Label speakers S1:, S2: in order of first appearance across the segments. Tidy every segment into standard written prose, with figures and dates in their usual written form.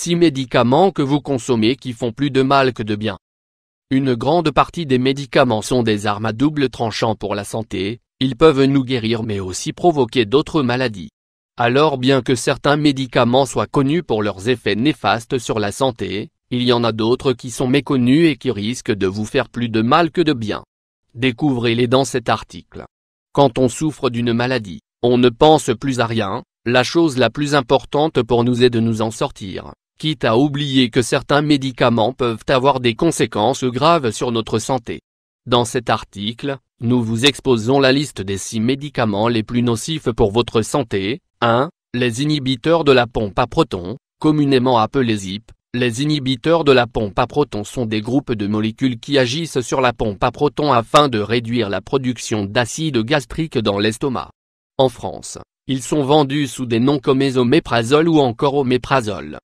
S1: 6 médicaments que vous consommez qui font plus de mal que de bien. Une grande partie des médicaments sont des armes à double tranchant pour la santé, ils peuvent nous guérir mais aussi provoquer d'autres maladies. Alors bien que certains médicaments soient connus pour leurs effets néfastes sur la santé, il y en a d'autres qui sont méconnus et qui risquent de vous faire plus de mal que de bien. Découvrez-les dans cet article. Quand on souffre d'une maladie, on ne pense plus à rien, la chose la plus importante pour nous est de nous en sortir, quitte à oublier que certains médicaments peuvent avoir des conséquences graves sur notre santé. Dans cet article, nous vous exposons la liste des 6 médicaments les plus nocifs pour votre santé. 1. Les inhibiteurs de la pompe à protons, communément appelés ZIP. Les inhibiteurs de la pompe à protons sont des groupes de molécules qui agissent sur la pompe à protons afin de réduire la production d'acide gastrique dans l'estomac. En France, ils sont vendus sous des noms comme esoméprazole ou encore oméprazole.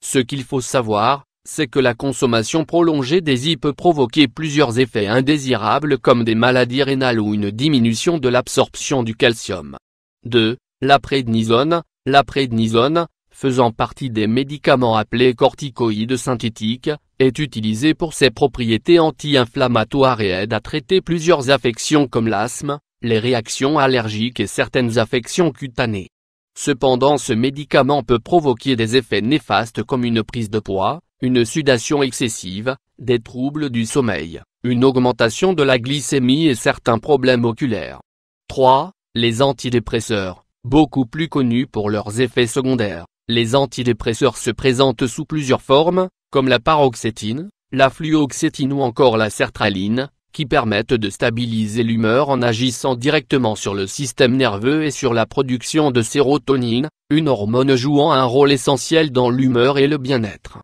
S1: Ce qu'il faut savoir, c'est que la consommation prolongée des ZIP peut provoquer plusieurs effets indésirables comme des maladies rénales ou une diminution de l'absorption du calcium. 2. La prédnisone. La prédnisone, faisant partie des médicaments appelés corticoïdes synthétiques, est utilisée pour ses propriétés anti-inflammatoires et aide à traiter plusieurs affections comme l'asthme, les réactions allergiques et certaines affections cutanées. Cependant ce médicament peut provoquer des effets néfastes comme une prise de poids, une sudation excessive, des troubles du sommeil, une augmentation de la glycémie et certains problèmes oculaires. 3. Les antidépresseurs, beaucoup plus connus pour leurs effets secondaires. Les antidépresseurs se présentent sous plusieurs formes, comme la paroxétine, la fluoxétine ou encore la sertraline, qui permettent de stabiliser l'humeur en agissant directement sur le système nerveux et sur la production de sérotonine, une hormone jouant un rôle essentiel dans l'humeur et le bien-être.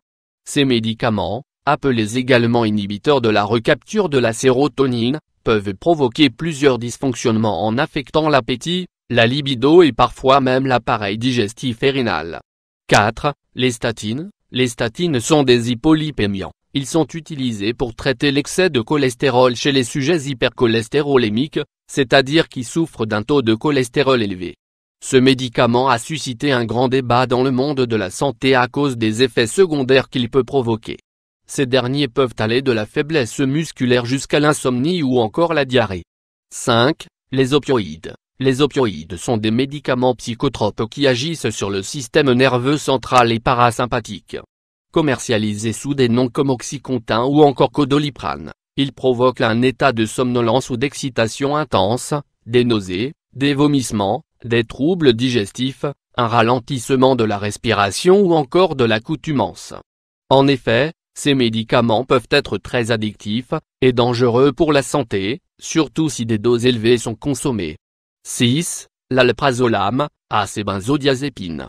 S1: Ces médicaments, appelés également inhibiteurs de la recapture de la sérotonine, peuvent provoquer plusieurs dysfonctionnements en affectant l'appétit, la libido et parfois même l'appareil digestif et rénal. 4. Les statines. Les statines sont des hypolipémiants. Ils sont utilisés pour traiter l'excès de cholestérol chez les sujets hypercholestérolémiques, c'est-à-dire qui souffrent d'un taux de cholestérol élevé. Ce médicament a suscité un grand débat dans le monde de la santé à cause des effets secondaires qu'il peut provoquer. Ces derniers peuvent aller de la faiblesse musculaire jusqu'à l'insomnie ou encore la diarrhée. 5. Les opioïdes. Les opioïdes sont des médicaments psychotropes qui agissent sur le système nerveux central et parasympathique. Commercialisés sous des noms comme Oxycontin ou encore Codoliprane, ils provoquent un état de somnolence ou d'excitation intense, des nausées, des vomissements, des troubles digestifs, un ralentissement de la respiration ou encore de l'accoutumance. En effet, ces médicaments peuvent être très addictifs et dangereux pour la santé, surtout si des doses élevées sont consommées. 6. L'alprazolam, acébenzodiazépine.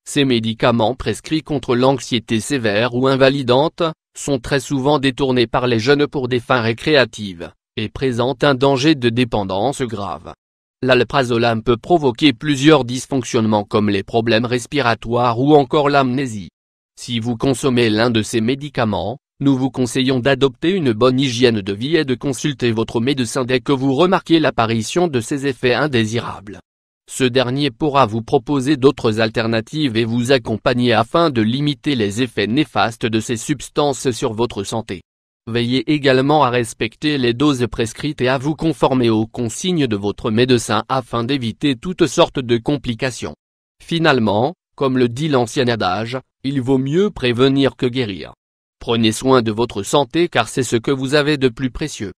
S1: Ces médicaments prescrits contre l'anxiété sévère ou invalidante, sont très souvent détournés par les jeunes pour des fins récréatives, et présentent un danger de dépendance grave. L'alprazolam peut provoquer plusieurs dysfonctionnements comme les problèmes respiratoires ou encore l'amnésie. Si vous consommez l'un de ces médicaments, nous vous conseillons d'adopter une bonne hygiène de vie et de consulter votre médecin dès que vous remarquez l'apparition de ces effets indésirables. Ce dernier pourra vous proposer d'autres alternatives et vous accompagner afin de limiter les effets néfastes de ces substances sur votre santé. Veillez également à respecter les doses prescrites et à vous conformer aux consignes de votre médecin afin d'éviter toutes sortes de complications. Finalement, comme le dit l'ancien adage, il vaut mieux prévenir que guérir. Prenez soin de votre santé car c'est ce que vous avez de plus précieux.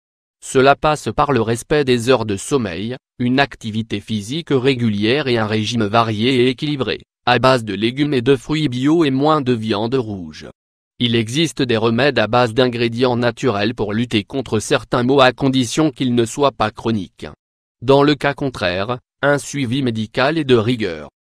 S1: Cela passe par le respect des heures de sommeil, une activité physique régulière et un régime varié et équilibré, à base de légumes et de fruits bio et moins de viande rouge. Il existe des remèdes à base d'ingrédients naturels pour lutter contre certains maux à condition qu'ils ne soient pas chroniques. Dans le cas contraire, un suivi médical est de rigueur.